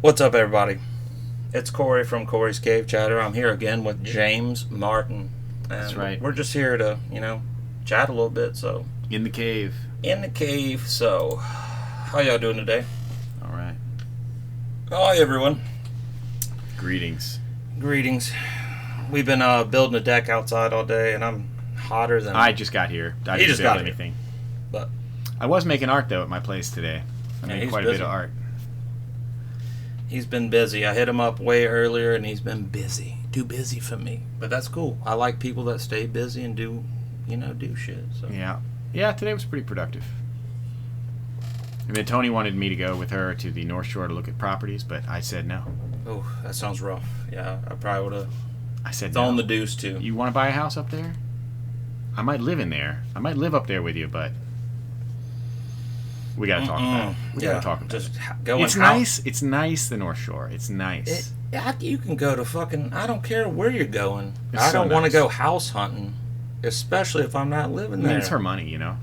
What's up, everybody? It's Corey from Corey's Cave Chatter. I'm here again with James Martin. And That's right. We're just here to, chat a little bit. So In the cave. So, how y'all doing today? All right. Hi, everyone. Greetings. We've been building a deck outside all day, and I'm hotter than... I just got here. I He didn't just build got here. anything. But I was making art, though, at my place today. I made he's quite a busy. bit of art. he's been busy. I hit him up way earlier, and he's been busy. Too busy for me. But that's cool. I like people that stay busy and do shit. So. Yeah, today was pretty productive. And then Tony wanted me to go with her to the North Shore to look at properties, but I said no. Oh, that sounds rough. Yeah, I probably would have I said thrown no. the deuce, too. You want to buy a house up there? I might live in there. I might live up there with you, but we got to talk about it. We got to talk about it. It's nice. It's nice, the North Shore. It's nice. You can go to fucking... I don't care where you're going. It's I so don't want to nice. go house hunting, especially if I'm not living I mean, there. it's her money, you know?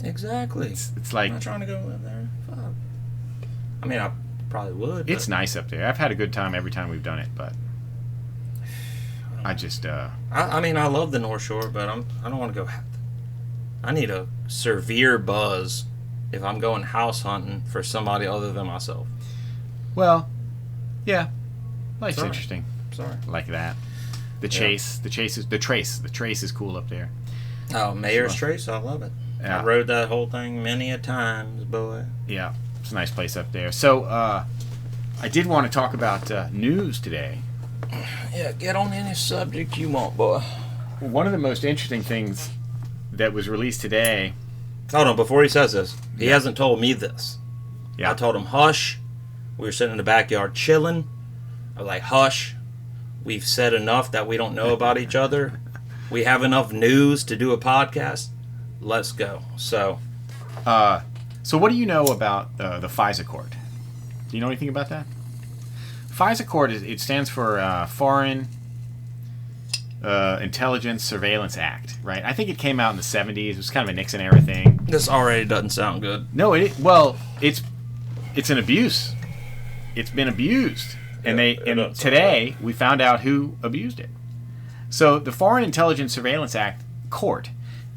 Exactly. It's like... I'm not trying to go live there. Fuck. I mean, I probably would. It's nice up there. I've had a good time every time we've done it, but I just... I mean, I love the North Shore, but I don't want to go... I need a severe buzz if I'm going house hunting for somebody other than myself. Well, yeah. Life's Sorry. interesting. Sorry. Like that. The Trace is cool up there. Oh, Mayor's Sure. Trace, I love it. Yeah. I rode that whole thing many a times, boy. Yeah, it's a nice place up there. So, I did want to talk about news today. Yeah, get on any subject you want, boy. One of the most interesting things that was released today... Hold on, before he says this, he Yeah. hasn't told me this. Yeah. I told him, hush. We were sitting in the backyard chilling. I was like, hush. We've said enough that we don't know about each other. We have enough news to do a podcast. Let's go. So what do you know about the FISA Court? Do you know anything about that? FISA Court, it stands for Foreign Intelligence Surveillance Act, right? I think it came out in the 70s. It was kind of a Nixon era thing. this already doesn't sound good. No, it's an abuse. It's been abused. And today we found out who abused it. So the Foreign Intelligence Surveillance Act court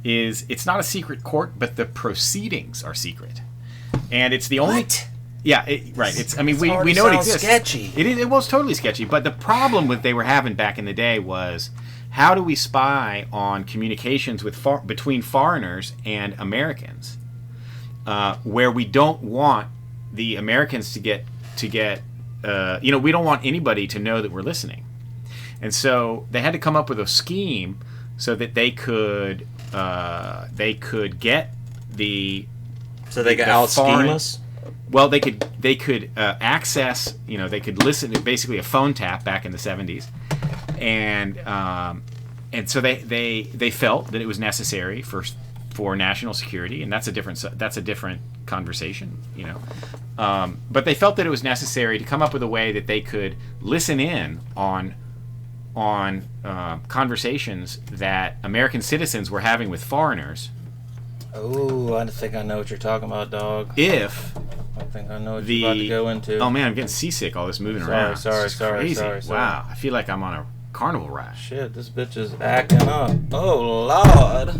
it's not a secret court, but the proceedings are secret. And it's the only... What? Yeah, right. We know it exists. Sketchy. It was totally sketchy. But the problem they were having back in the day was, how do we spy on communications between foreigners and Americans, where we don't want the Americans to get we don't want anybody to know that we're listening. And so they had to come up with a scheme so that they could get the... So they could out-scheme us? Well, they could access, they could listen to basically a phone tap back in the 70s. And so they felt that it was necessary for national security, and that's a different conversation, but they felt that it was necessary to come up with a way that they could listen in on conversations that American citizens were having with foreigners. Oh, I think I know what you're talking about, dog. If I think I know what you're about to go into. Oh man, I'm getting seasick. All this moving around. Sorry. Wow, I feel like I'm on a carnival ride. Shit, this bitch is acting up. Oh Lord.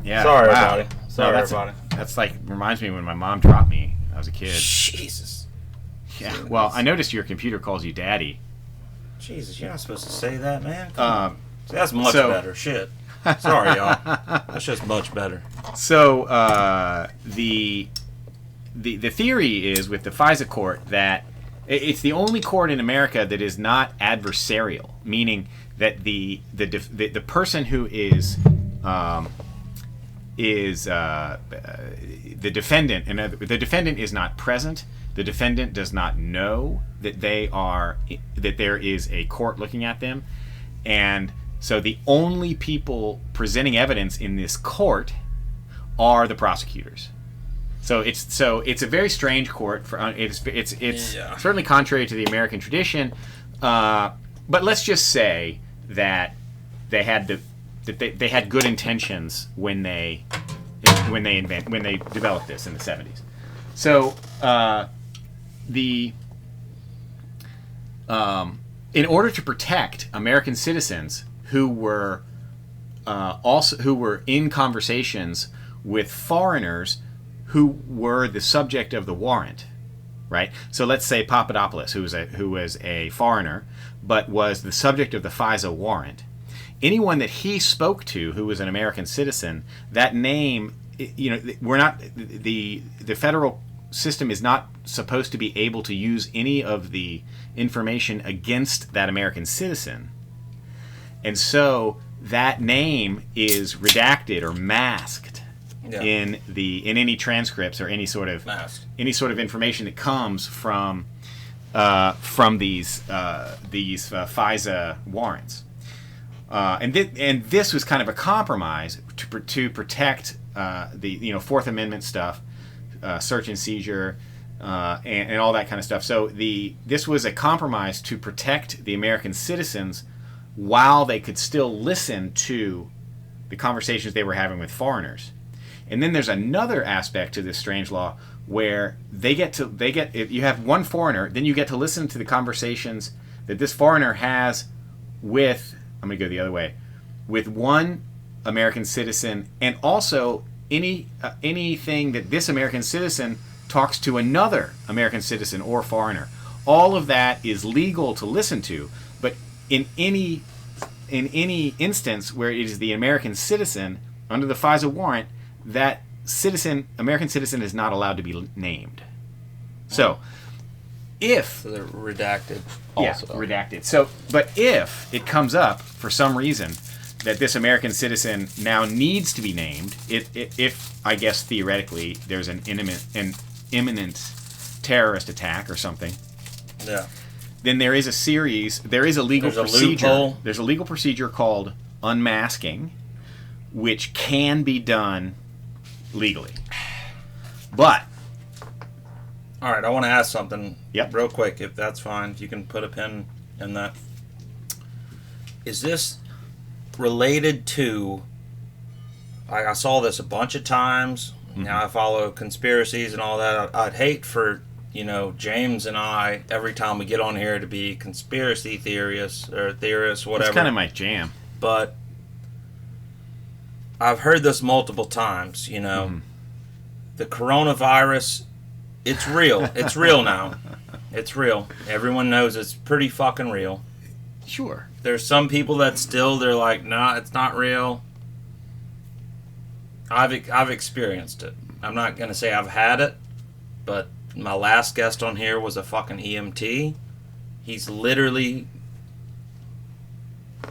Yeah. Sorry, wow. everybody. Sorry, everybody. That's like reminds me when my mom dropped me. I was a kid. Jesus. Yeah. Well, I noticed your computer calls you daddy. Jesus, you're not supposed to say that, man. See, that's much so- better. Shit. Sorry, y'all. That's just much better. So the theory is with the FISA court that it's the only court in America that is not adversarial, meaning that the person who is the defendant, and the defendant is not present. The defendant does not know that there is a court looking at them, and so the only people presenting evidence in this court are the prosecutors. So it's a very strange court. It's Yeah. certainly contrary to the American tradition. But let's just say that they had good intentions when they developed this in the 70s. So in order to protect American citizens who were in conversations with foreigners who were the subject of the warrant, right? So let's say Papadopoulos, who was a foreigner, but was the subject of the FISA warrant. Anyone that he spoke to who was an American citizen, that name, we're not, the federal system is not supposed to be able to use any of the information against that American citizen. And so that name is redacted or masked in any transcripts or any sort of information that comes from these FISA warrants. And this was kind of a compromise to protect the Fourth Amendment stuff, search and seizure, and all that kind of stuff. So this was a compromise to protect the American citizens while they could still listen to the conversations they were having with foreigners. And then there's another aspect to this strange law where if you have one foreigner, then you get to listen to the conversations that this foreigner has with, I'm going to go the other way, with one American citizen, and also anything that this American citizen talks to another American citizen or foreigner. All of that is legal to listen to, but in any instance where it is the American citizen under the FISA warrant, that American citizen is not allowed to be named. So they're redacted also. Yeah, redacted. So, but if it comes up for some reason that this American citizen now needs to be named, if I guess theoretically there's an imminent terrorist attack or something, then there is a legal procedure. There's a legal procedure called unmasking, which can be done legally. But all right, I want to ask something real quick, if that's fine. If you can put a pin in that. Is this related to... I saw this a bunch of times. Mm-hmm. Now I follow conspiracies and all that. I'd hate for, James and I, every time we get on here, to be conspiracy theorists, whatever. It's kind of my jam. But I've heard this multiple times, Mm-hmm. The coronavirus... It's real. It's real now. It's real. Everyone knows it's pretty fucking real. Sure. There's some people that they're like, nah, it's not real. I've experienced it. I'm not going to say I've had it, but my last guest on here was a fucking EMT. He's literally...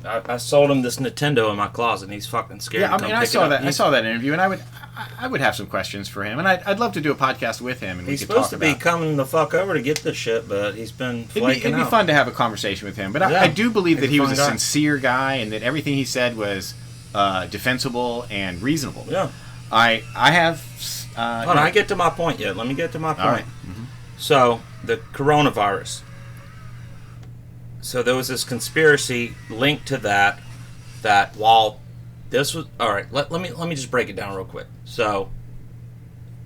I sold him this Nintendo in my closet, and he's fucking scared. Yeah, I mean, I saw that interview, and I would have some questions for him, and I'd love to do a podcast with him. And he's supposed to be coming the fuck over to get this shit, but he's been flaking out. It'd be fun to have a conversation with him, but I do believe that he was a sincere guy, and that everything he said was defensible and reasonable. Yeah, I have. Hold on, I get to my point yet. Let me get to my point. All right. Mm-hmm. So the coronavirus. So there was this conspiracy linked to that while this was... All right, let me just break it down real quick. So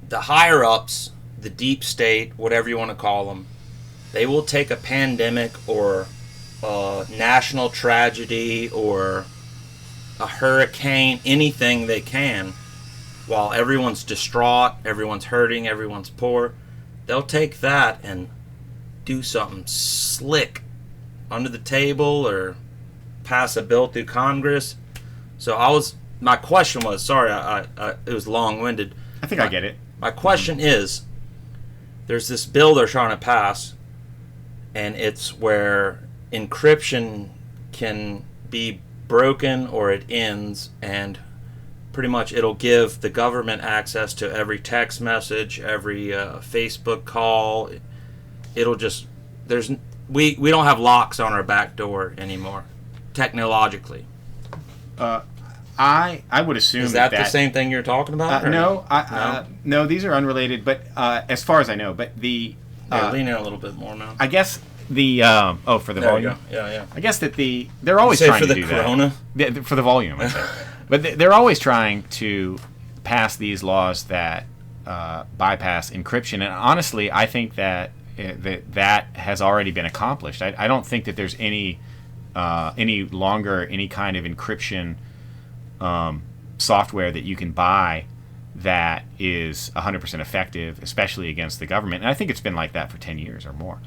the higher-ups, the deep state, whatever you want to call them, they will take a pandemic or a national tragedy or a hurricane, anything they can, while everyone's distraught, everyone's hurting, everyone's poor. They'll take that and do something slick under the table or pass a bill through Congress. So my question was, sorry, it was long-winded. I think I get it. My question is, there's this bill they're trying to pass, and it's where encryption can be broken or it ends, and pretty much it'll give the government access to every text message, every Facebook call. It'll just... We don't have locks on our back door anymore, technologically. I would assume is that the same thing you're talking about? No, these are unrelated. But as far as I know, but the lean in a little bit more now. I guess the for the there volume. You go. Yeah. I guess that they're always trying to do corona? that. For the volume, I say. But they're always trying to pass these laws that bypass encryption. And honestly, I think that that has already been accomplished. I don't think that there's any longer any kind of encryption software that you can buy that is 100% effective, especially against the government. And I think it's been like that for 10 years or more.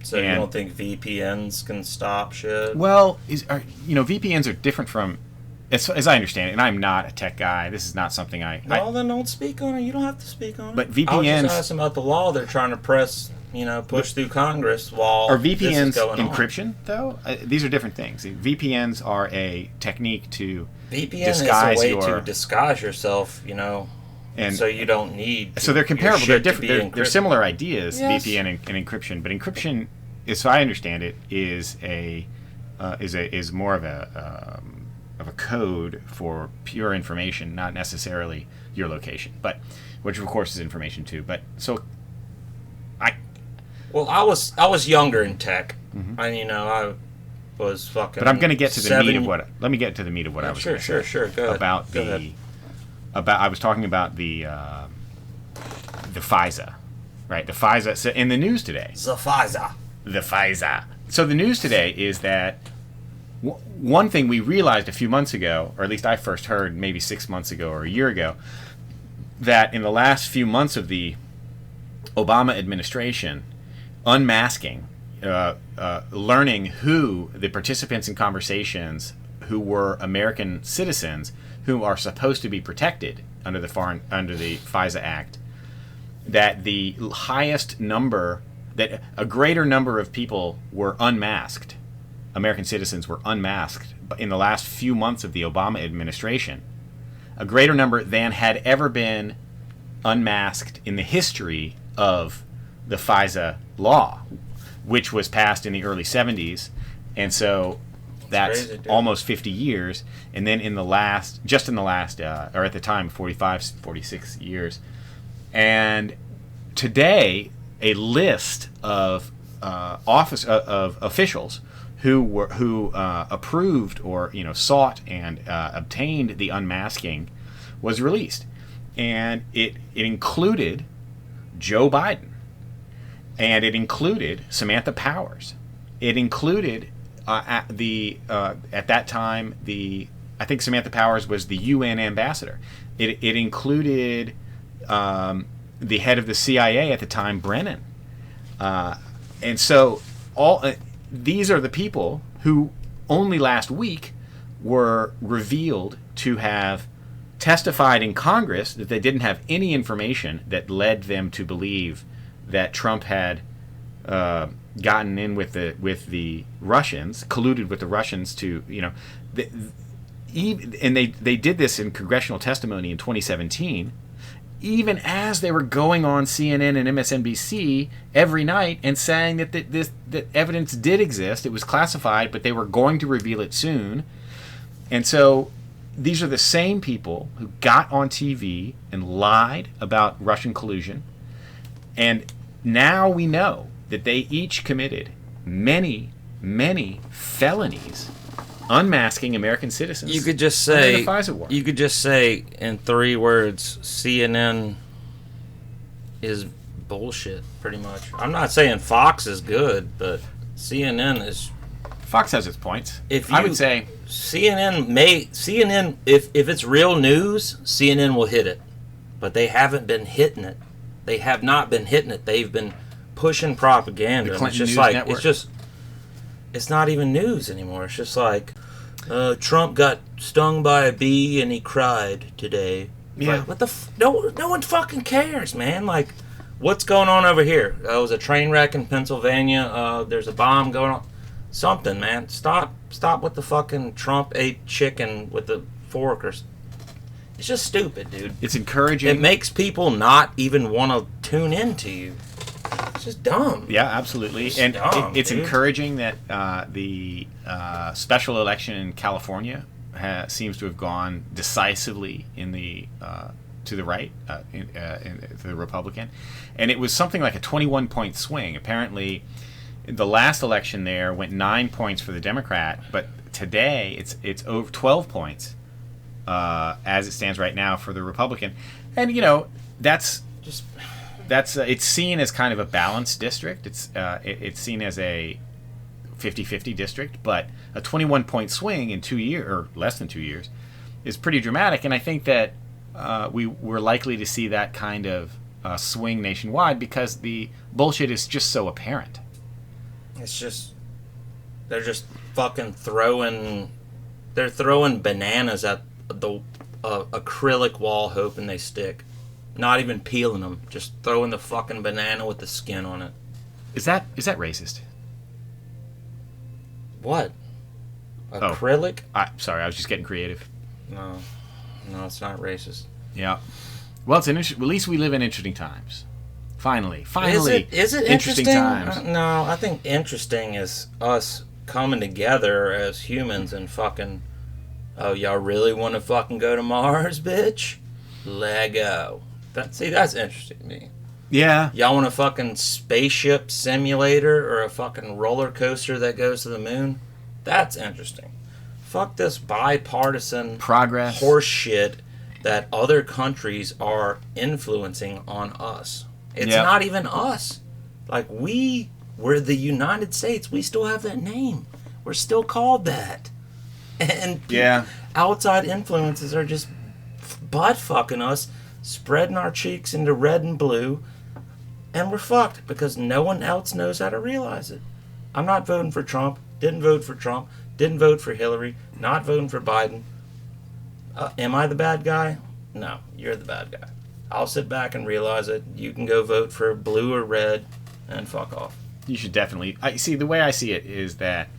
So you don't think VPNs can stop shit? Well, VPNs are different from, as I understand it, and I'm not a tech guy. This is not something then don't speak on it. You don't have to speak on it. But VPNs... I was just asking about the law they're trying to push through Congress while Are VPNs this is going encryption, though? These are different things. VPNs are a technique to disguise is a way to disguise yourself, and so you don't need. So they're comparable. They're different. They're similar ideas, yes. VPN and encryption. But encryption, as I understand it, is more of a code for pure information, not necessarily your location, but which of course is information too. But so, I was younger in tech, and I was fucking. But I'm going to get to the meat of what. Let me get to the meat of what I was. Sure. Go ahead. I was talking about the FISA, right? The FISA. So in the news today. The FISA. So the news today is that one thing we realized a few months ago, or at least I first heard maybe 6 months ago or a year ago, that in the last few months of the Obama administration, unmasking, learning who the participants in conversations who were American citizens who are supposed to be protected under the FISA Act, that the highest number, that a greater number of people were unmasked, American citizens were unmasked in the last few months of the Obama administration, a greater number than had ever been unmasked in the history of the FISA law, which was passed in the early 70s, and so that's crazy, almost 50 years. And then in the last, or at the time, 45, 46 years. And today, a list of of officials who approved or sought and obtained the unmasking was released, and it included Joe Biden, and it included Samantha Powers. It included at that time I think Samantha Powers was the UN ambassador. It included the head of the CIA at the time, Brennan, and so these are the people who only last week were revealed to have testified in Congress that they didn't have any information that led them to believe that Trump had gotten in with the Russians, colluded with the Russians to, and they did this in congressional testimony in 2017, even as they were going on CNN and MSNBC every night and saying that that evidence did exist. It was classified, but they were going to reveal it soon. And so these are the same people who got on TV and lied about Russian collusion. And now we know that they each committed many, many felonies unmasking American citizens. You could just say, the FISA war. You could just say in 3 words, CNN is bullshit, pretty much. I'm not saying Fox is good, but CNN is. Fox has its points. I would say CNN, if it's real news, CNN will hit it, but they haven't been hitting it. They have not been hitting it. They've been pushing propaganda. The Clinton it's just News like Network. It's not even news anymore. It's just like Trump got stung by a bee and he cried today. Yeah. Like, what the no one fucking cares, man. Like, what's going on over here? It was a train wreck in Pennsylvania. There's a bomb going on. Something, man. Stop with the fucking Trump ate chicken with the fork or. It's just stupid, dude. It's encouraging. It makes people not even want to tune into you. It's just dumb. Yeah, absolutely. It's and dumb, it's dude. encouraging that the special election in California seems to have gone decisively in the to the right, to the Republican, and it was something like a 21-point swing. Apparently, the last election there went 9 points for the Democrat, but today it's over 12 points as it stands right now for the Republican, and that's that's it's seen as kind of a balanced district. It's seen as a 50-50 district, but a 21-point swing in 2 years or less than 2 years is pretty dramatic, and I think that we're likely to see that kind of swing nationwide because the bullshit is just so apparent. It's just they're just fucking throwing bananas at the acrylic wall hoping they stick. Not even peeling them, just throwing the fucking banana with the skin on it. Is that racist? What? Acrylic? Sorry, I was just getting creative. No, it's not racist. Yeah. Well, at least we live in interesting times. Finally, is it interesting times? No, I think interesting is us coming together as humans and fucking. Oh, y'all really want to fucking go to Mars, bitch? Lego. That's interesting to me. Yeah. Y'all want a fucking spaceship simulator or a fucking roller coaster that goes to the moon? That's interesting. Fuck this bipartisan progress horse shit that other countries are influencing on us. It's not even us. Like, we're the United States. We still have that name. We're still called that. And outside influences are just butt fucking us, spreading our cheeks into red and blue, and we're fucked because no one else knows how to realize it. I'm not voting for Trump. Didn't vote for Trump. Didn't vote for Hillary. Not voting for Biden. Am I the bad guy? No, you're the bad guy. I'll sit back and realize it. You can go vote for blue or red and fuck off. You should definitely. The way I see it is that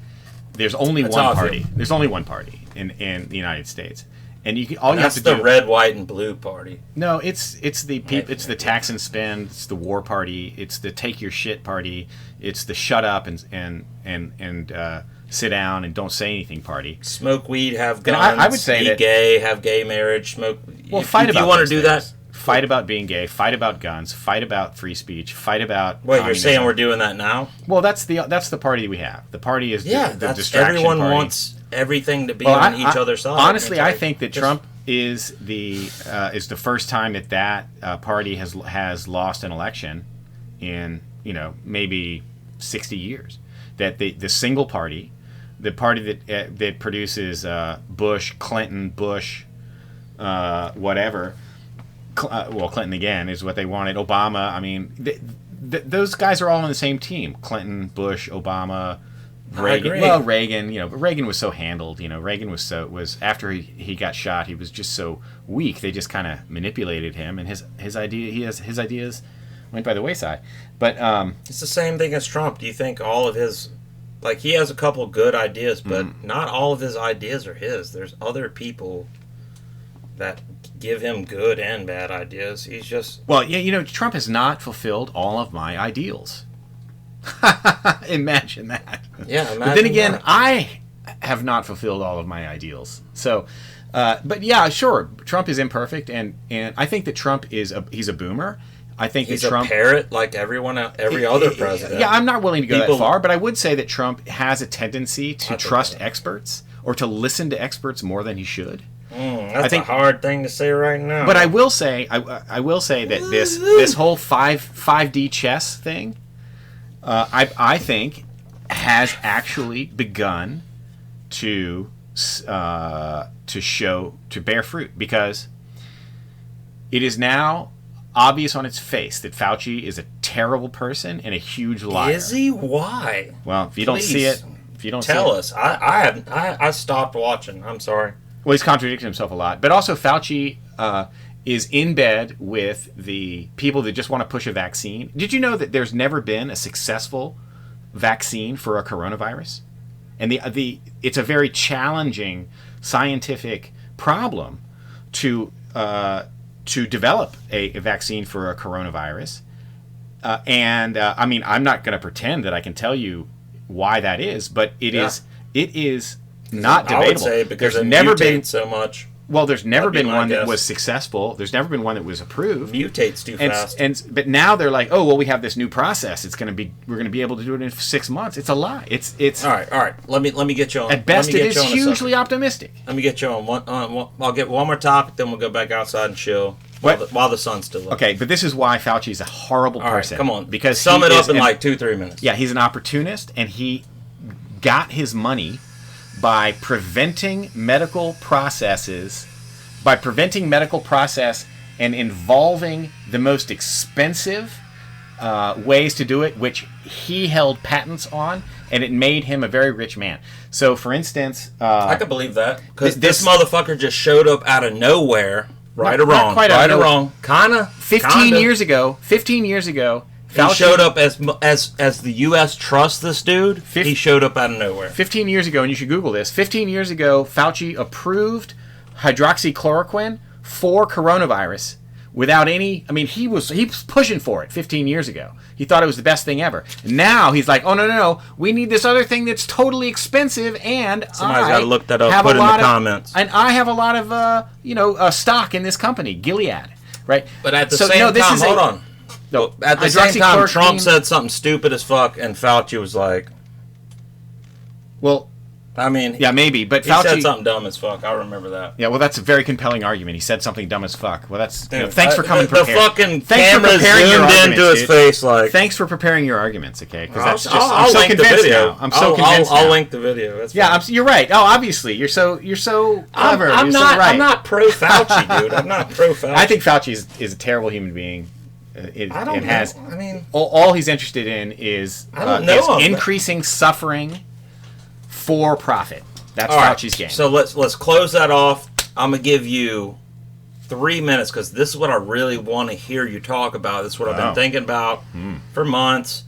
there's only one party. There's only one party in the United States, and you have to do. That's the red, white, and blue party. No, it's the the tax and spend. It's the war party. It's the take your shit party. It's the shut up and sit down and don't say anything party. Smoke weed, have guns. I would say be gay, have gay marriage. Smoke. Well, fight about. If you want to do that. Fight about being gay. Fight about guns. Fight about free speech. Fight about. Wait, you're saying we're doing that now? Well, that's the party we have. The party is the distraction everyone party. Wants everything to be on each other's side. Honestly, I think that Trump is the first time that party has lost an election in maybe 60 years. That the single party, the party that produces Bush, Clinton, Bush, whatever. Clinton again is what they wanted. Obama. I mean, those guys are all on the same team. Clinton, Bush, Obama, Reagan. Well, Reagan. But Reagan was so handled. Reagan was after he got shot. He was just so weak. They just kind of manipulated him, and his ideas went by the wayside. But it's the same thing as Trump. Do you think all of his, like, he has a couple good ideas, but not all of his ideas are his. There's other people that give him good and bad ideas. He's just... Well, Trump has not fulfilled all of my ideals. Imagine that. Yeah, imagine But then again, that. I have not fulfilled all of my ideals. So, but yeah, sure, Trump is imperfect, and I think that Trump he's a boomer. I think he's that Trump... a parrot like every other president. Yeah, I'm not willing to go that far, but I would say that Trump has a tendency to trust experts or to listen to experts more than he should. That's a hard thing to say right now. But I will say, I will say that this whole 5D chess thing, I think, has actually begun to bear fruit, because it is now obvious on its face that Fauci is a terrible person and a huge liar. Is he? Why? Well, if you don't see it, tell us. I stopped watching. I'm sorry. Well, he's contradicting himself a lot. But also, Fauci is in bed with the people that just want to push a vaccine. Did you know that there's never been a successful vaccine for a coronavirus? And it's a very challenging scientific problem to develop a vaccine for a coronavirus. I mean, I'm not going to pretend that I can tell you why that is, but it is not debatable. I would say because there's never been so much. Well, there's never been one that was successful. There's never been one that was approved. Mutates too fast. But now they're like, oh well, we have this new process. We're going to be able to do it in 6 months. It's a lie. It's all right. Let me get you on. At best, it is hugely optimistic. Let me get you on one. I'll get one more topic, then we'll go back outside and chill. while the sun's still up. Okay, but this is why Fauci is a horrible person. Come on. Because sum it up in like 2-3 minutes. Yeah, he's an opportunist, and he got his money by preventing medical process and involving the most expensive ways to do it, which he held patents on, and it made him a very rich man. So, for instance... I could believe that, because this motherfucker just showed up out of nowhere, right or wrong. Kind of. 15 years ago, Fauci, he showed up as the U.S. trusts this dude. He showed up out of nowhere. 15 years ago, and you should Google this. 15 years ago, Fauci approved hydroxychloroquine for coronavirus without any... I mean, he was pushing for it 15 years ago. He thought it was the best thing ever. Now he's like, oh, no. We need this other thing that's totally expensive, and somebody's got to look that up, put it in the comments. And I have a lot of, stock in this company, Gilead, right? But at the same time, hold on. No, at the same time, Trump said something stupid as fuck, and Fauci was like... Well... I mean... Yeah, maybe, but Fauci... He said something dumb as fuck. I remember that. Yeah, well, that's a very compelling argument. He said something dumb as fuck. Well, that's... thanks for coming prepared. The fucking camera zoomed into his face, like... Thanks for preparing your arguments, okay? Because that's just... I'm so convinced now. I'm so convinced now. I'll link the video. That's yeah, you're right. Oh, obviously. You're so clever. I'm not pro-Fauci, dude. I'm not pro-Fauci. I think Fauci is a terrible human being. I don't know. I mean... All he's interested in is increasing suffering for profit. That's Fauci's game. So let's close that off. I'm going to give you 3 minutes, because this is what I really want to hear you talk about. This is what I've been thinking about for months.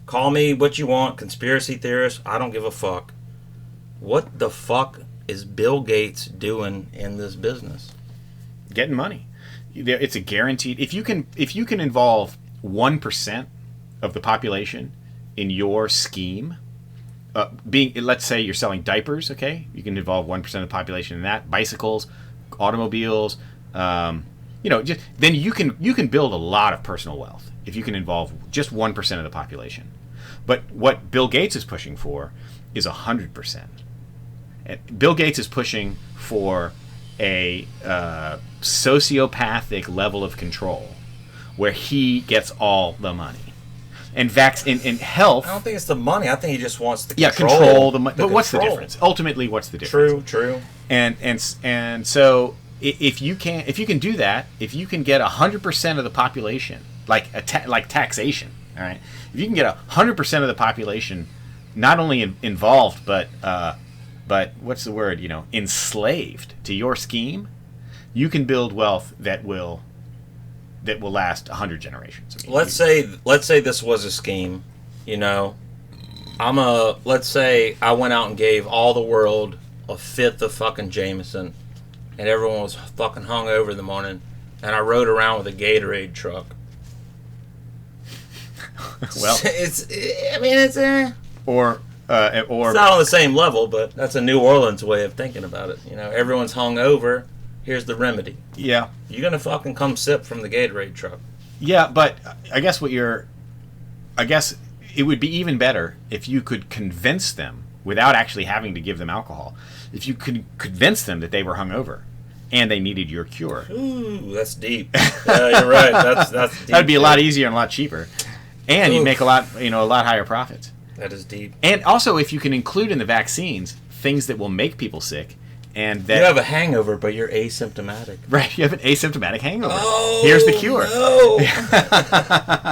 Call me what you want, conspiracy theorist. I don't give a fuck. What the fuck is Bill Gates doing in this business? Getting money. It's a guaranteed... If you can involve 1% of the population in your scheme... let's say you're selling diapers, okay? You can involve 1% of the population in that. Bicycles, automobiles, then you can build a lot of personal wealth if you can involve just 1% of the population. But what Bill Gates is pushing for is 100%. And Bill Gates is pushing for a sociopathic level of control where he gets all the money. And in health... I don't think it's the money. I think he just wants to control the money. But what's the difference? Ultimately, what's the difference? True. And so if you can do that, if you can get 100% of the population, like taxation, all right? If you can get 100% of the population not only involved, but what's the word? Enslaved to your scheme, you can build wealth that will last 100 generations. I mean, let's say this was a scheme. Let's say I went out and gave all the world a fifth of fucking Jameson, and everyone was fucking hungover in the morning, and I rode around with a Gatorade truck. Well, it's or it's not on the same level, but that's a New Orleans way of thinking about it. Everyone's hungover. Here's the remedy. Yeah. You're going to fucking come sip from the Gatorade truck. Yeah, but I guess it would be even better if you could convince them, without actually having to give them alcohol, if you could convince them that they were hungover and they needed your cure. Ooh, that's deep. Yeah, you're right. That's deep. That'd be a lot easier and a lot cheaper. And you'd make a lot higher profits. That is deep. And also, if you can include in the vaccines things that will make people sick, and that you have a hangover, but you're asymptomatic. Right, you have an asymptomatic hangover. Oh, here's the cure. No.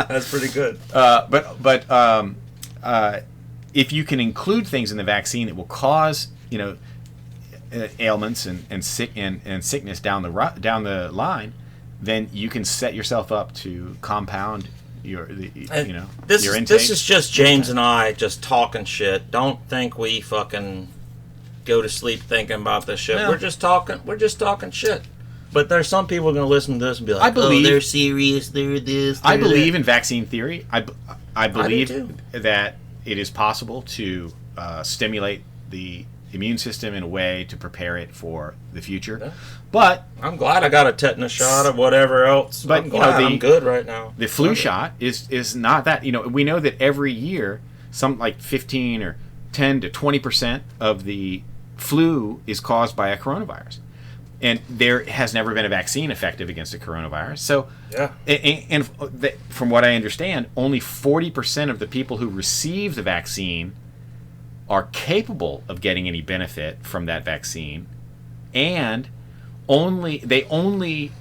That's pretty good. But if you can include things in the vaccine that will cause ailments and sickness down the line, then you can set yourself up to compound your intake. This is just James and I just talking shit. Don't think we fucking go to sleep thinking about this shit. No. We're just talking shit. But there's some people going to listen to this and be like, they're serious, they're this, I believe in vaccine theory. I believe that it is possible to stimulate the immune system in a way to prepare it for the future. Yeah. But I'm glad I got a tetanus shot or whatever else. But I'm good right now. The flu shot is not that. We know that every year, some like 15 or 10 to 20% of the flu is caused by a coronavirus. And there has never been a vaccine effective against a coronavirus. So, Yeah. and from what I understand, only 40% of the people who receive the vaccine are capable of getting any benefit from that vaccine, and they only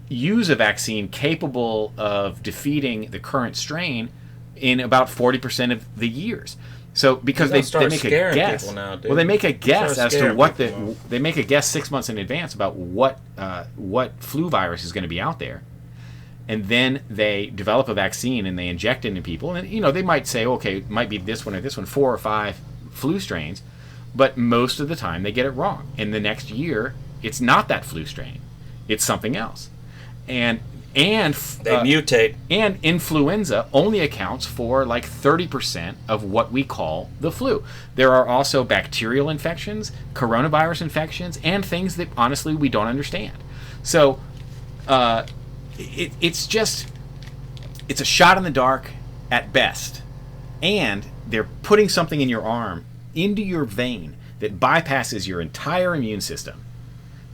use a vaccine capable of defeating the current strain in about 40% of the years. So because they make a guess, now, well, they make a guess as to what they make a guess 6 months in advance about what flu virus is going to be out there, and then they develop a vaccine and they inject it into people, and they might say, okay, it might be this one or this one, 4 or 5 flu strains, but most of the time they get it wrong. And the next year, it's not that flu strain, it's something else, and they mutate. And influenza only accounts for like 30% of what we call the flu. There are also bacterial infections, coronavirus infections, and things that honestly we don't understand. So it's a shot in the dark at best. And they're putting something in your arm, into your vein, that bypasses your entire immune system.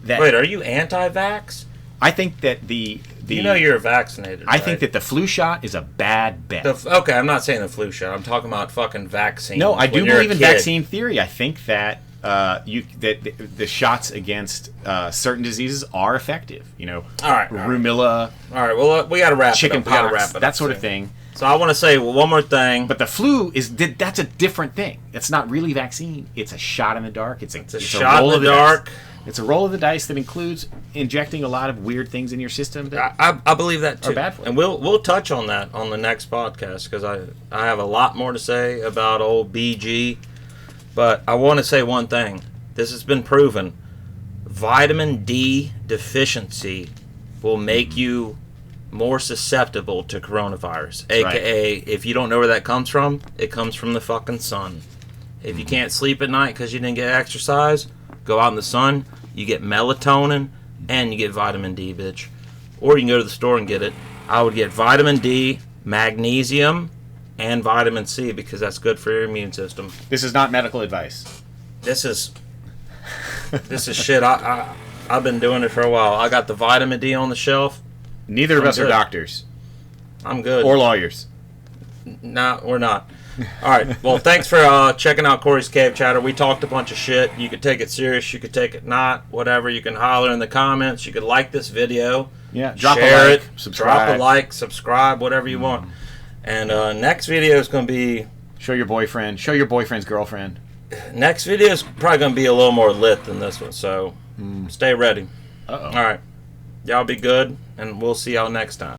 Wait, are you anti-vax? I think that you're vaccinated. I think that the flu shot is a bad bet. Okay, I'm not saying the flu shot. I'm talking about fucking vaccine. No, I do believe in vaccine theory. I think that the shots against certain diseases are effective. All right, Rumilla. All right, well, we got to wrap it up. Chickenpox, that sort of thing. So I want to say one more thing. But the flu that's a different thing. It's not really vaccine. It's a shot in the dark. It's a shot in the dark. It's a roll of the dice that includes injecting a lot of weird things in your system. That I believe that too. Are bad for you. And we'll touch on that on the next podcast because I have a lot more to say about old BG. But I want to say one thing. This has been proven. Vitamin D deficiency will make you more susceptible to coronavirus. AKA, if you don't know where that comes from, it comes from the fucking sun. If you can't sleep at night because you didn't get exercise, go out in the sun, you get melatonin, and you get vitamin D, bitch. Or you can go to the store and get it. I would get vitamin D, magnesium, and vitamin C because that's good for your immune system. This is not medical advice. This is shit. I've been doing it for a while. I got the vitamin D on the shelf. Neither of us are doctors. I'm good. Or lawyers. No, we're not. All right. Well, thanks for checking out Corey's Cave Chatter. We talked a bunch of shit. You could take it serious. You could take it not. Whatever. You can holler in the comments. You could like this video. Yeah. Share it. Subscribe. Drop a like. Subscribe. Whatever you want. And next video is going to be... Show your boyfriend. Show your boyfriend's girlfriend. Next video is probably going to be a little more lit than this one. So stay ready. Uh-oh. All right. Y'all be good. And we'll see y'all next time.